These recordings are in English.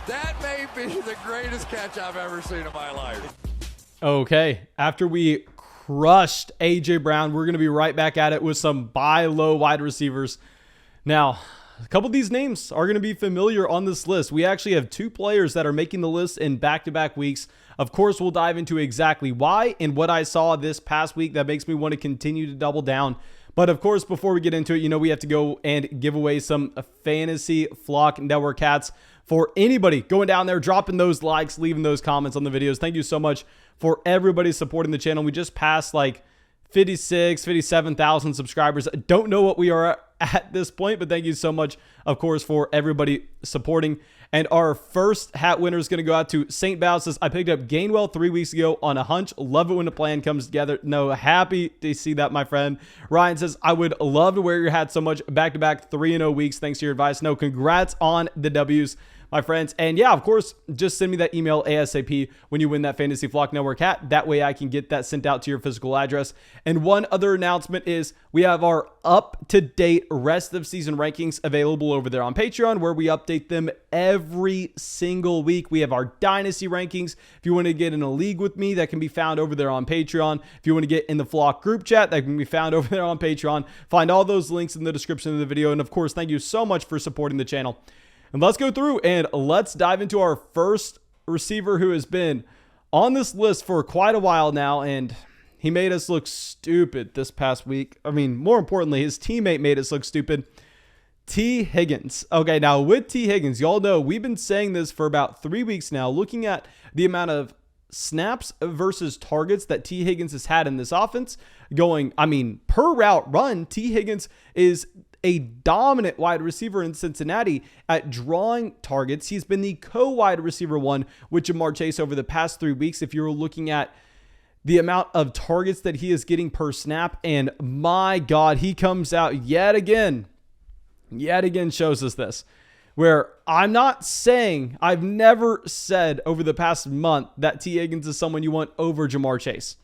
That may be the greatest catch I've ever seen in my life. Okay, after we crushed A.J. Brown, we're going to be right back at it with some buy low wide receivers. Now, a couple of these names are going to be familiar on this list. We actually have two players that are making the list in back-to-back weeks. Of course, we'll dive into exactly why and what I saw this past week that makes me want to continue to double down. But of course, before we get into it, we have to go and give away some fantasy flock network hats for anybody going down there, dropping those likes, leaving those comments on the videos. Thank you so much for everybody supporting the channel. We just passed like 57,000 subscribers. I don't know what we are at this point, but thank you so much, of course, for everybody supporting. And our first hat winner is going to go out to St. Bow. Says, I picked up Gainwell 3 weeks ago on a hunch. Love it when a plan comes together. No, happy to see that, my friend. Ryan says, I would love to wear your hat so much. Back-to-back 3-0 weeks. Thanks to your advice. No, congrats on the W's, my friends. And yeah, of course, just send me that email ASAP when you win that Fantasy Flock Network hat. That way I can get that sent out to your physical address. And one other announcement is we have our up-to-date rest of season rankings available over there on Patreon, where we update them every single week. We have our dynasty rankings. If you want to get in a league with me, that can be found over there on Patreon. If you want to get in the Flock group chat, that can be found over there on Patreon. Find all those links in the description of the video. And of course, thank you so much for supporting the channel. And let's go through and let's dive into our first receiver who has been on this list for quite a while now. And he made us look stupid this past week. I mean, more importantly, his teammate made us look stupid. Tee Higgins. Okay, now with Tee Higgins, y'all know we've been saying this for about 3 weeks now, looking at the amount of snaps versus targets that Tee Higgins has had in this offense. Per route run, Tee Higgins is a dominant wide receiver in Cincinnati at drawing targets. He's been the co-wide receiver one with Ja'Marr Chase over the past 3 weeks. If you're looking at the amount of targets that he is getting per snap, and my God, he comes out yet again shows us this, where I'm not saying, I've never said over the past month that Tee Higgins is someone you want over Ja'Marr Chase.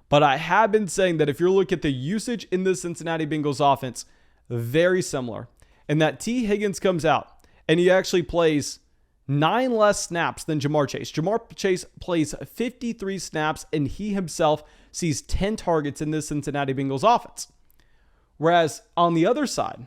But I have been saying that if you look at the usage in the Cincinnati Bengals offense, very similar. And that Tee Higgins comes out and he actually plays 9 less snaps than Ja'Marr Chase. Ja'Marr Chase plays 53 snaps and he himself sees 10 targets in this Cincinnati Bengals offense. Whereas on the other side,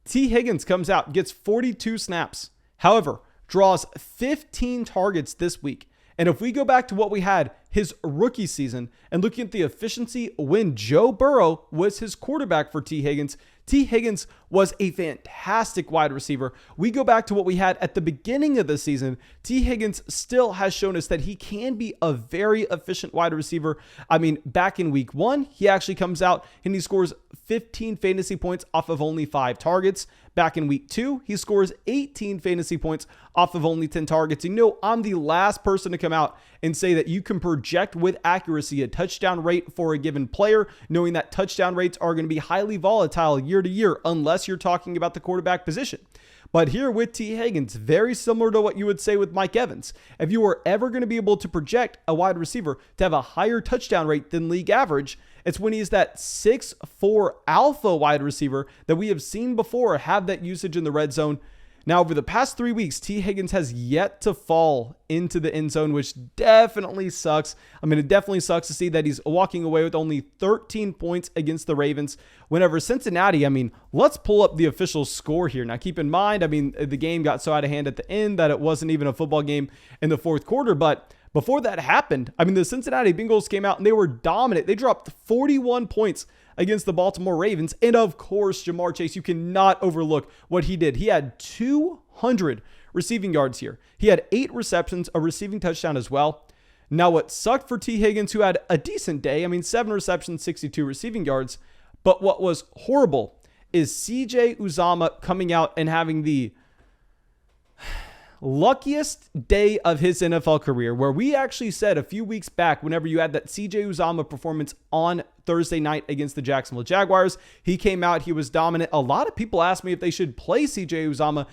Tee Higgins comes out, gets 42 snaps. However, draws 15 targets this week. And if we go back to what we had his rookie season and looking at the efficiency when Joe Burrow was his quarterback for Tee Higgins, Tee Higgins was a fantastic wide receiver. We go back to what we had at the beginning of the season. Tee Higgins still has shown us that he can be a very efficient wide receiver. I mean, back in week 1, he actually comes out and he scores 15 fantasy points off of only 5 targets. Back in week 2, he scores 18 fantasy points off of only 10 targets. I'm the last person to come out and say that you can project with accuracy a touchdown rate for a given player, knowing that touchdown rates are going to be highly volatile year to year, unless you're talking about the quarterback position. But here with Tee Higgins, very similar to what you would say with Mike Evans. If you were ever going to be able to project a wide receiver to have a higher touchdown rate than league average, it's when he's that 6'4" alpha wide receiver that we have seen before have that usage in the red zone. Now, over the past 3 weeks, Tee Higgins has yet to fall into the end zone, which definitely sucks. It definitely sucks to see that he's walking away with only 13 points against the Ravens. Whenever Cincinnati, let's pull up the official score here. Now, keep in mind, the game got so out of hand at the end that it wasn't even a football game in the fourth quarter. But before that happened, the Cincinnati Bengals came out and they were dominant. They dropped 41 points against the Baltimore Ravens. And of course, Ja'Marr Chase, you cannot overlook what he did. He had 200 receiving yards here. He had 8 receptions, a receiving touchdown as well. Now, what sucked for Tee Higgins, who had a decent day, 7 receptions, 62 receiving yards. But what was horrible is CJ Uzomah coming out and having the luckiest day of his NFL career, where we actually said a few weeks back, whenever you had that CJ Uzomah performance on Thursday night against the Jacksonville Jaguars, he came out, he was dominant. A lot of people asked me if they should play CJ Uzomah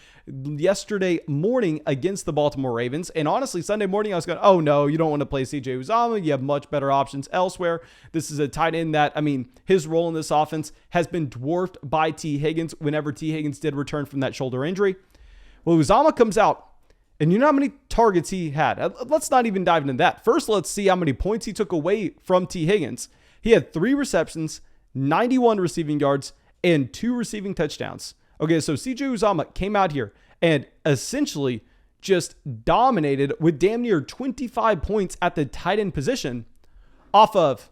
yesterday morning against the Baltimore Ravens. And honestly, Sunday morning, I was going, oh no, you don't want to play CJ Uzomah. You have much better options elsewhere. This is a tight end that, his role in this offense has been dwarfed by Tee Higgins whenever Tee Higgins did return from that shoulder injury. Well, Uzomah comes out And you know how many targets he had? Let's not even dive into that. First, let's see how many points he took away from Tee Higgins. He had 3 receptions, 91 receiving yards, and 2 receiving touchdowns. Okay, so CJ Uzomah came out here and essentially just dominated with damn near 25 points at the tight end position off of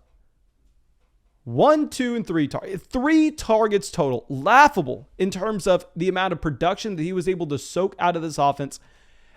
1, 2, and 3 targets. 3 targets total. Laughable in terms of the amount of production that he was able to soak out of this offense.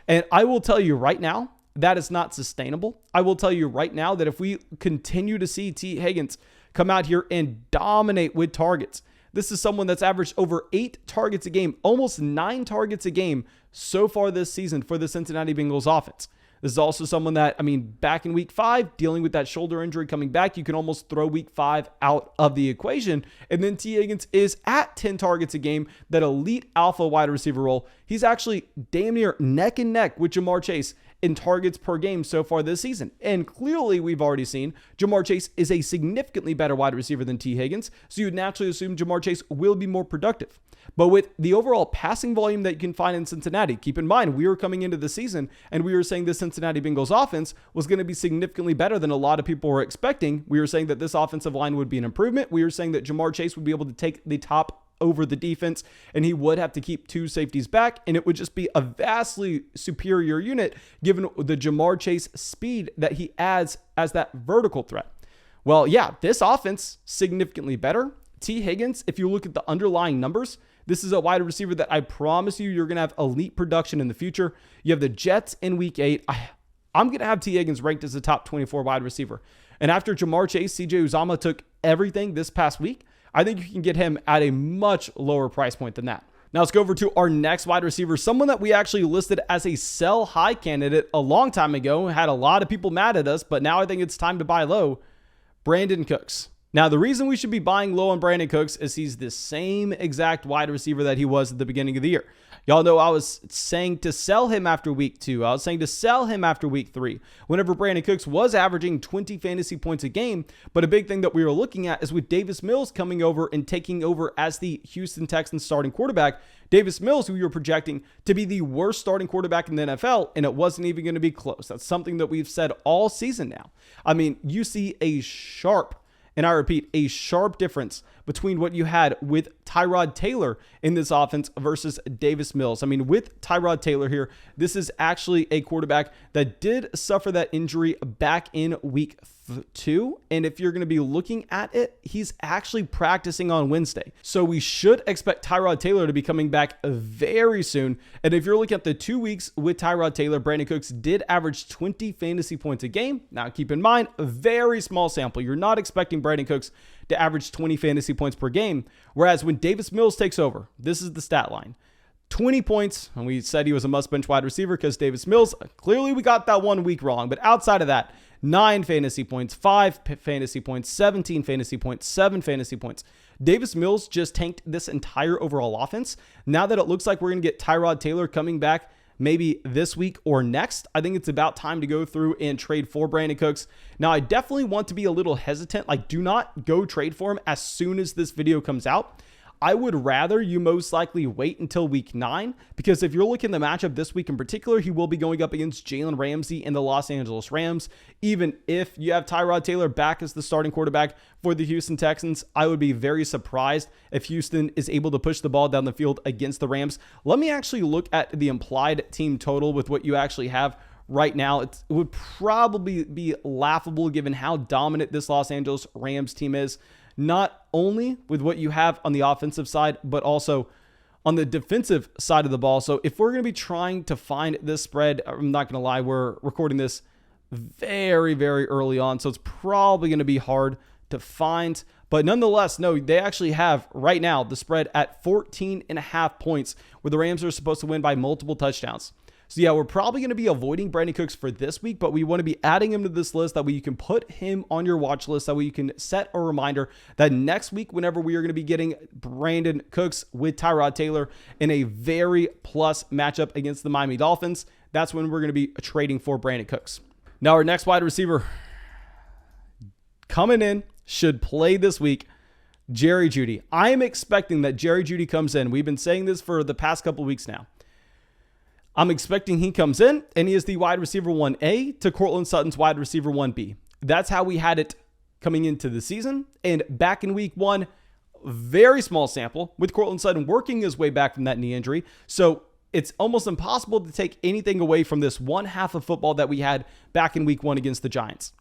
And I will tell you right now, that is not sustainable. I will tell you right now that if we continue to see Tee Higgins come out here and dominate with targets, this is someone that's averaged over 8 targets a game, almost 9 targets a game so far this season for the Cincinnati Bengals offense. This is also someone that, back in week 5, dealing with that shoulder injury coming back, you can almost throw week 5 out of the equation. And then Tee Higgins is at 10 targets a game, that elite alpha wide receiver role. He's actually damn near neck and neck with Ja'Marr Chase in targets per game so far this season. And clearly we've already seen Ja'Marr Chase is a significantly better wide receiver than Tee Higgins. So you'd naturally assume Ja'Marr Chase will be more productive. But with the overall passing volume that you can find in Cincinnati, keep in mind, we were coming into the season and we were saying the Cincinnati Bengals offense was going to be significantly better than a lot of people were expecting. We were saying that this offensive line would be an improvement. We were saying that Ja'Marr Chase would be able to take the top over the defense and he would have to keep 2 safeties back, and it would just be a vastly superior unit given the Ja'Marr Chase speed that he adds as that vertical threat. Well, yeah, this offense significantly better. Tee Higgins, if you look at the underlying numbers, this is a wide receiver that I promise you're going to have elite production in the future. You have the Jets in week 8. I'm going to have Tee Higgins ranked as a top 24 wide receiver. And after Ja'Marr Chase, CJ Uzomah took everything this past week, I think you can get him at a much lower price point than that. Now let's go over to our next wide receiver, someone that we actually listed as a sell high candidate a long time ago. Had a lot of people mad at us, but now I think it's time to buy low. Brandin Cooks. Now, the reason we should be buying low on Brandin Cooks is he's the same exact wide receiver that he was at the beginning of the year. Y'all know I was saying to sell him after week 2. I was saying to sell him after week 3. Whenever Brandin Cooks was averaging 20 fantasy points a game. But a big thing that we were looking at is with Davis Mills coming over and taking over as the Houston Texans starting quarterback. Davis Mills, who we were projecting to be the worst starting quarterback in the NFL, and it wasn't even going to be close. That's something that we've said all season now. You see a sharp, and I repeat, a sharp difference between what you had with Tyrod Taylor in this offense versus Davis Mills. With Tyrod Taylor here, this is actually a quarterback that did suffer that injury back in week 2. And if you're going to be looking at it, he's actually practicing on Wednesday. So we should expect Tyrod Taylor to be coming back very soon. And if you're looking at the 2 weeks with Tyrod Taylor, Brandin Cooks did average 20 fantasy points a game. Now keep in mind, a very small sample. You're not expecting Brandin Cooks to average 20 fantasy points per game. Whereas when Davis Mills takes over, this is the stat line. 20 points, and we said he was a must-bench wide receiver because Davis Mills, clearly we got that 1 week wrong. But outside of that, 9 fantasy points, 5 fantasy points, 17 fantasy points, 7 fantasy points. Davis Mills just tanked this entire overall offense. Now that it looks like we're going to get Tyrod Taylor coming back maybe this week or next, I think it's about time to go through and trade for Brandin Cooks. Now, I definitely want to be a little hesitant. Do not go trade for him as soon as this video comes out. I would rather you most likely wait until week 9, because if you're looking at the matchup this week in particular, he will be going up against Jalen Ramsey and the Los Angeles Rams. Even if you have Tyrod Taylor back as the starting quarterback for the Houston Texans, I would be very surprised if Houston is able to push the ball down the field against the Rams. Let me actually look at the implied team total with what you actually have right now. It would probably be laughable given how dominant this Los Angeles Rams team is. Not only with what you have on the offensive side, but also on the defensive side of the ball. So if we're going to be trying to find this spread, I'm not going to lie, we're recording this very, very early on. So it's probably going to be hard to find. But nonetheless, no, they actually have right now the spread at 14.5 points, where the Rams are supposed to win by multiple touchdowns. So yeah, we're probably going to be avoiding Brandin Cooks for this week, but we want to be adding him to this list. That way you can put him on your watch list. That way you can set a reminder that next week, whenever we are going to be getting Brandin Cooks with Tyrod Taylor in a very plus matchup against the Miami Dolphins, that's when we're going to be trading for Brandin Cooks. Now our next wide receiver coming in, should play this week, Jerry Jeudy. I am expecting that Jerry Jeudy comes in. We've been saying this for the past couple weeks now. I'm expecting he comes in and he is the wide receiver 1A to Courtland Sutton's wide receiver 1B. That's how we had it coming into the season. And back in week 1, very small sample with Courtland Sutton working his way back from that knee injury. So it's almost impossible to take anything away from this one half of football that we had back in week 1 against the Giants.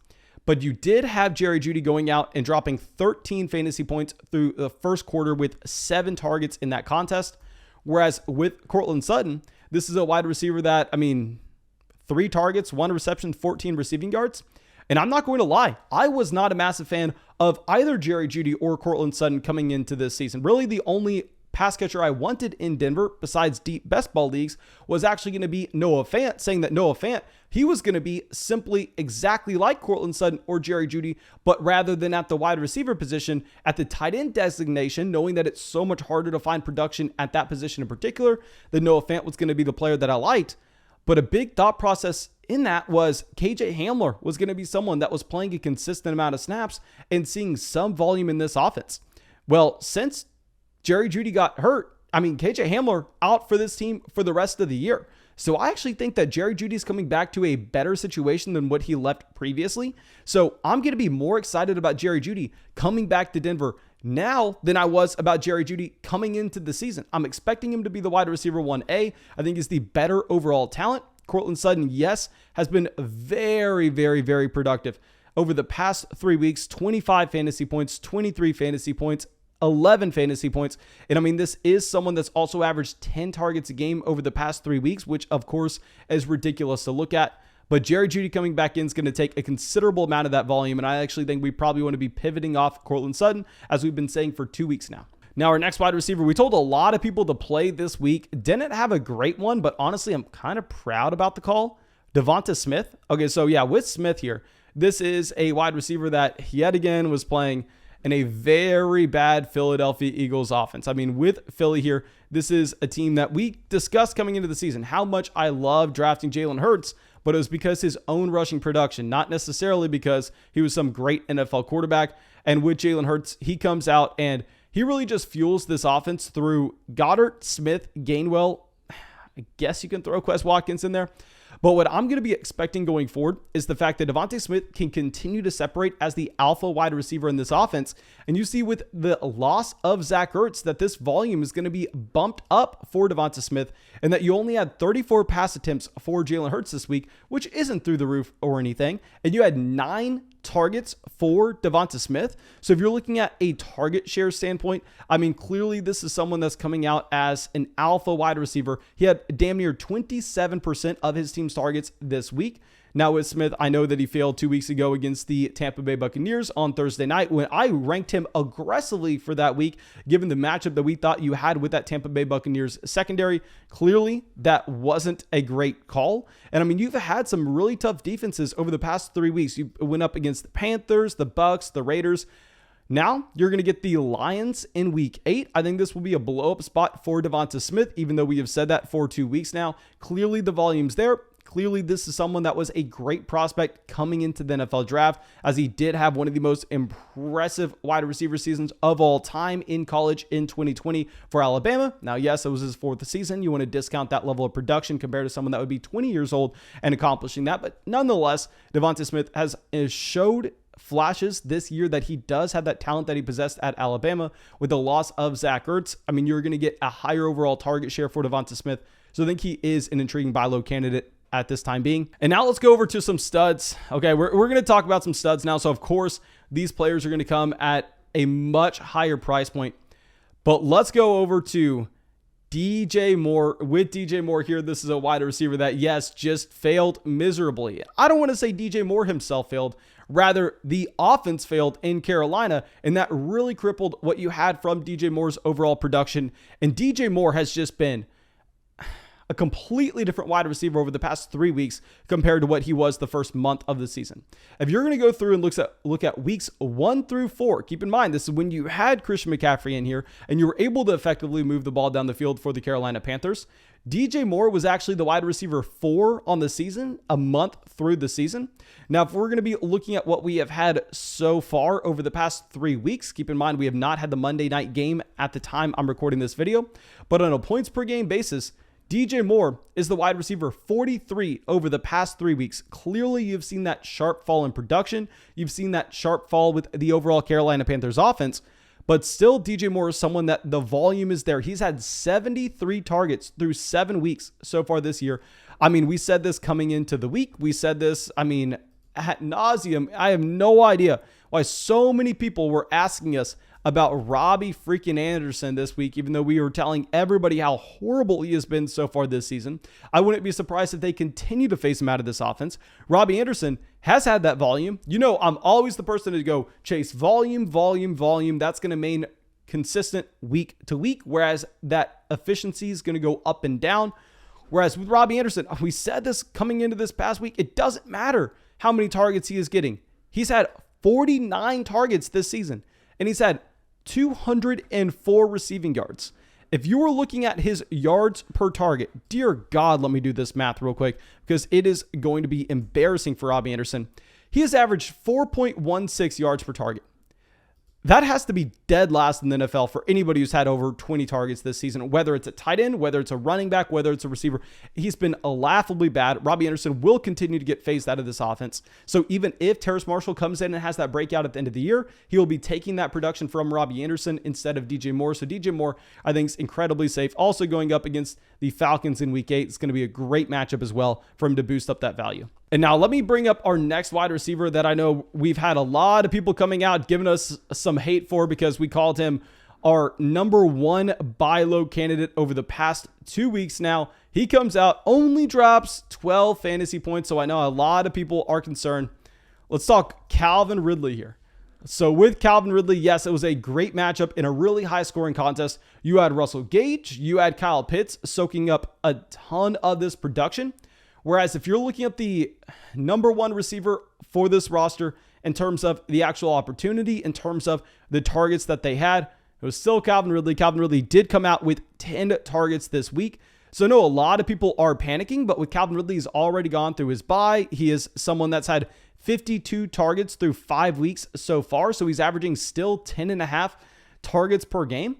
But you did have Jerry Jeudy going out and dropping 13 fantasy points through the first quarter with 7 targets in that contest. Whereas with Courtland Sutton, this is a wide receiver that, 3 targets, 1 reception, 14 receiving yards. And I'm not going to lie, I was not a massive fan of either Jerry Jeudy or Courtland Sutton coming into this season. Really, the only pass catcher I wanted in Denver, besides deep best ball leagues, was actually going to be Noah Fant, saying that Noah Fant, he was going to be simply exactly like Courtland Sutton or Jerry Jeudy, but rather than at the wide receiver position, at the tight end designation, knowing that it's so much harder to find production at that position in particular, that Noah Fant was going to be the player that I liked. But a big thought process in that was KJ Hamler was going to be someone that was playing a consistent amount of snaps and seeing some volume in this offense. Well, since Jerry Jeudy got hurt, KJ Hamler out for this team for the rest of the year. So I actually think that Jerry Jeudy is coming back to a better situation than what he left previously. So I'm going to be more excited about Jerry Jeudy coming back to Denver now than I was about Jerry Jeudy coming into the season. I'm expecting him to be the wide receiver 1A. I think he's the better overall talent. Courtland Sutton, yes, has been very, very, very productive. Over the past 3 weeks, 25 fantasy points, 23 fantasy points, 11 fantasy points. And this is someone that's also averaged 10 targets a game over the past 3 weeks, which of course is ridiculous to look at. But Jerry Jeudy coming back in is going to take a considerable amount of that volume. And I actually think we probably want to be pivoting off Courtland Sutton, as we've been saying for 2 weeks now. Now, our next wide receiver, we told a lot of people to play this week. Didn't have a great one, but honestly, I'm kind of proud about the call. Devonta Smith. Okay, so yeah, with Smith here, this is a wide receiver that yet again was playing in a very bad Philadelphia Eagles offense. With Philly here, this is a team that we discussed coming into the season, how much I love drafting Jalen Hurts, but it was because his own rushing production, not necessarily because he was some great NFL quarterback. And with Jalen Hurts, he comes out and he really just fuels this offense through Goddard, Smith, Gainwell. I guess you can throw Quez Watkins in there. But what I'm going to be expecting going forward is the fact that Devonta Smith can continue to separate as the alpha wide receiver in this offense. And you see with the loss of Zach Ertz that this volume is going to be bumped up for Devonta Smith, and that you only had 34 pass attempts for Jalen Hurts this week, which isn't through the roof or anything. And you had 9 targets for Devonta Smith. So if you're looking at a target share standpoint, clearly this is someone that's coming out as an alpha wide receiver. He had damn near 27% of his team's targets this week. Now with Smith, I know that he failed 2 weeks ago against the Tampa Bay Buccaneers on Thursday night when I ranked him aggressively for that week, given the matchup that we thought you had with that Tampa Bay Buccaneers secondary. Clearly, that wasn't a great call. And you've had some really tough defenses over the past 3 weeks. You went up against the Panthers, the Bucks, the Raiders. Now you're going to get the Lions in week 8. I think this will be a blow-up spot for Devonta Smith, even though we have said that for 2 weeks now. Clearly, the volume's there. Clearly, this is someone that was a great prospect coming into the NFL draft, as he did have one of the most impressive wide receiver seasons of all time in college in 2020 for Alabama. Now, yes, it was his 4th season. You want to discount that level of production compared to someone that would be 20 years old and accomplishing that. But nonetheless, Devonta Smith has showed flashes this year that he does have that talent that he possessed at Alabama. With the loss of Zach Ertz, you're going to get a higher overall target share for Devonta Smith. So I think he is an intriguing buy low candidate at this time being. And now let's go over to some studs. Okay, we're going to talk about some studs now. So of course, these players are going to come at a much higher price point. But let's go over to DJ Moore. With DJ Moore here, this is a wide receiver that, yes, just failed miserably. I don't want to say DJ Moore himself failed. Rather, the offense failed in Carolina, and that really crippled what you had from DJ Moore's overall production. And DJ Moore has just been a completely different wide receiver over the past 3 weeks compared to what he was the first month of the season. If you're going to go through and look at weeks 1 through 4, keep in mind, this is when you had Christian McCaffrey in here and you were able to effectively move the ball down the field for the Carolina Panthers. DJ Moore was actually the wide receiver 4 on the season, a month through the season. Now, if we're going to be looking at what we have had so far over the past 3 weeks, keep in mind we have not had the Monday night game at the time I'm recording this video, but on a points per game basis, DJ Moore is the wide receiver 43 over the past 3 weeks. Clearly, you've seen that sharp fall in production. You've seen that sharp fall with the overall Carolina Panthers offense. But still, DJ Moore is someone that the volume is there. He's had 73 targets through 7 weeks so far this year. I mean, we said this coming into the week. We said this, ad nauseum. I have no idea why so many people were asking us about Robbie freaking Anderson this week, even though we were telling everybody how horrible he has been so far this season. I wouldn't be surprised if they continue to face him out of this offense. Robbie Anderson has had that volume. You know, I'm always the person to go chase volume. That's going to remain consistent week to week, whereas that efficiency is going to go up and down. Whereas with Robbie Anderson, we said this coming into this past week, it doesn't matter how many targets he is getting. He's had 49 targets this season, and he's had 204 receiving yards. If you were looking at his yards per target, dear God, let me do this math real quick because it is going to be embarrassing for Robbie Anderson. He has averaged 4.16 yards per target. That has to be dead last in the NFL for anybody who's had over 20 targets this season, whether it's a tight end, whether it's a running back, whether it's a receiver. He's been laughably bad. Robbie Anderson will continue to get phased out of this offense. So even if Terrace Marshall comes in and has that breakout at the end of the year, he will be taking that production from Robbie Anderson instead of DJ Moore. So DJ Moore, I think, is incredibly safe. Also going up against the Falcons in week 8. It's going to be a great matchup as well for him to boost up that value. And now let me bring up our next wide receiver that I know we've had a lot of people coming out giving us some hate for because we called him our number 1 buy low candidate over the past 2 weeks now. He comes out, only drops 12 fantasy points, so I know a lot of people are concerned. Let's talk Calvin Ridley here. So with Calvin Ridley, yes, it was a great matchup in a really high scoring contest. You had Russell Gage, you had Kyle Pitts soaking up a ton of this production. Whereas if you're looking at the number 1 receiver for this roster in terms of the actual opportunity, in terms of the targets that they had, it was still Calvin Ridley. Calvin Ridley did come out with 10 targets this week. So I know a lot of people are panicking, but with Calvin Ridley, he's already gone through his bye. He is someone that's had 52 targets through 5 weeks so far. So he's averaging still 10.5 targets per game.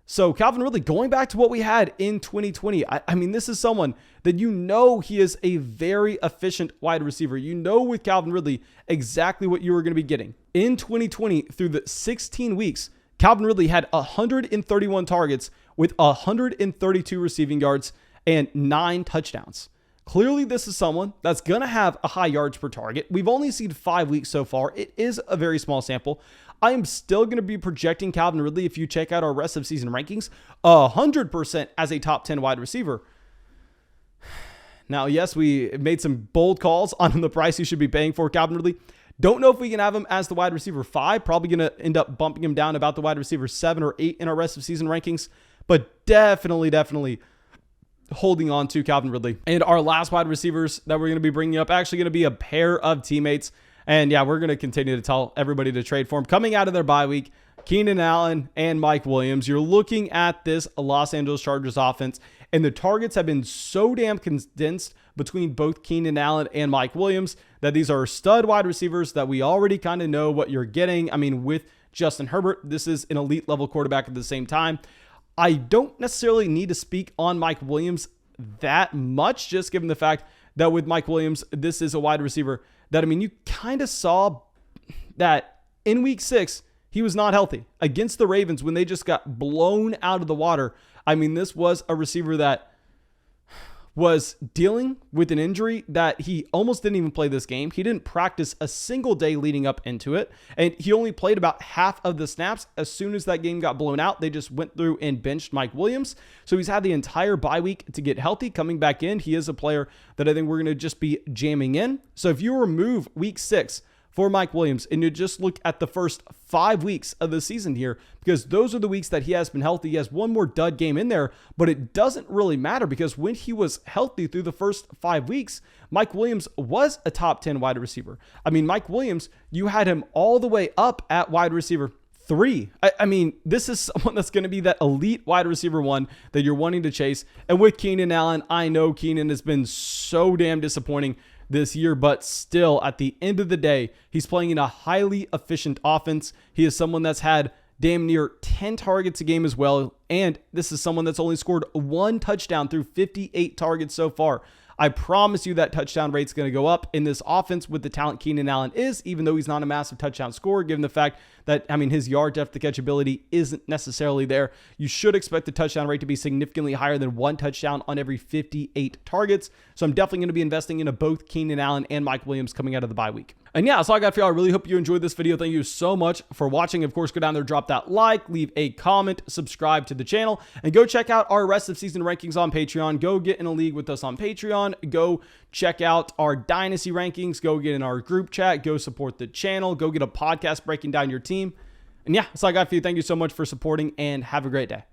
So Calvin Ridley, going back to what we had in 2020, I mean, this is someone that you know he is a very efficient wide receiver. You know with Calvin Ridley exactly what you were going to be getting. In 2020, through the 16 weeks, Calvin Ridley had 131 targets with 132 receiving yards and 9 touchdowns. Clearly, this is someone that's going to have a high yards per target. We've only seen 5 weeks so far. It is a very small sample. I am still going to be projecting Calvin Ridley, if you check out our rest of season rankings, 100% as a top 10 wide receiver. Now, yes, we made some bold calls on the price you should be paying for Calvin Ridley. Don't know if we can have him as the wide receiver 5. Probably going to end up bumping him down about the wide receiver 7 or 8 in our rest of season rankings. But definitely holding on to Calvin Ridley. And our last wide receivers that we're going to be bringing up, actually going to be a pair of teammates. And yeah, we're going to continue to tell everybody to trade for him. Coming out of their bye week, Keenan Allen and Mike Williams. You're looking at this Los Angeles Chargers offense, and the targets have been so damn condensed between both Keenan Allen and Mike Williams that these are stud wide receivers that we already kind of know what you're getting. I mean, with Justin Herbert, this is an elite level quarterback at the same time. I don't necessarily need to speak on Mike Williams that much, just given the fact that with Mike Williams, this is a wide receiver that, I mean, you kind of saw that in week 6, he was not healthy against the Ravens when they just got blown out of the water. I mean, this was a receiver that was dealing with an injury that he almost didn't even play this game. He didn't practice a single day leading up into it, and he only played about half of the snaps. As soon as that game got blown out, they just went through and benched Mike Williams. So he's had the entire bye week to get healthy. Coming back in, he is a player that I think we're going to just be jamming in. So if you remove week 6 for Mike Williams, and you just look at the first 5 weeks of the season here, because those are the weeks that he has been healthy. He has one more dud game in there, but it doesn't really matter because when he was healthy through the first 5 weeks, Mike Williams was a top 10 wide receiver. I mean, Mike Williams, you had him all the way up at wide receiver 3. I mean, this is someone that's going to be that elite wide receiver 1 that you're wanting to chase. And with Keenan Allen, I know Keenan has been so damn disappointing this year, but still, at the end of the day, he's playing in a highly efficient offense. He is someone that's had damn near 10 targets a game as well. And this is someone that's only scored 1 touchdown through 58 targets so far. I promise you that touchdown rate's going to go up in this offense with the talent Keenan Allen is, even though he's not a massive touchdown scorer, given the fact that, his yard depth to catch ability isn't necessarily there. You should expect the touchdown rate to be significantly higher than 1 touchdown on every 58 targets. So I'm definitely going to be investing into both Keenan Allen and Mike Williams coming out of the bye week. And yeah, that's all I got for y'all. I really hope you enjoyed this video. Thank you so much for watching. Of course, go down there, drop that like, leave a comment, subscribe to the channel, and go check out our rest of season rankings on Patreon. Go get in a league with us on Patreon. Go check out our dynasty rankings. Go get in our group chat. Go support the channel. Go get a podcast breaking down your team. And yeah, that's all I got for you. Thank you so much for supporting, and have a great day.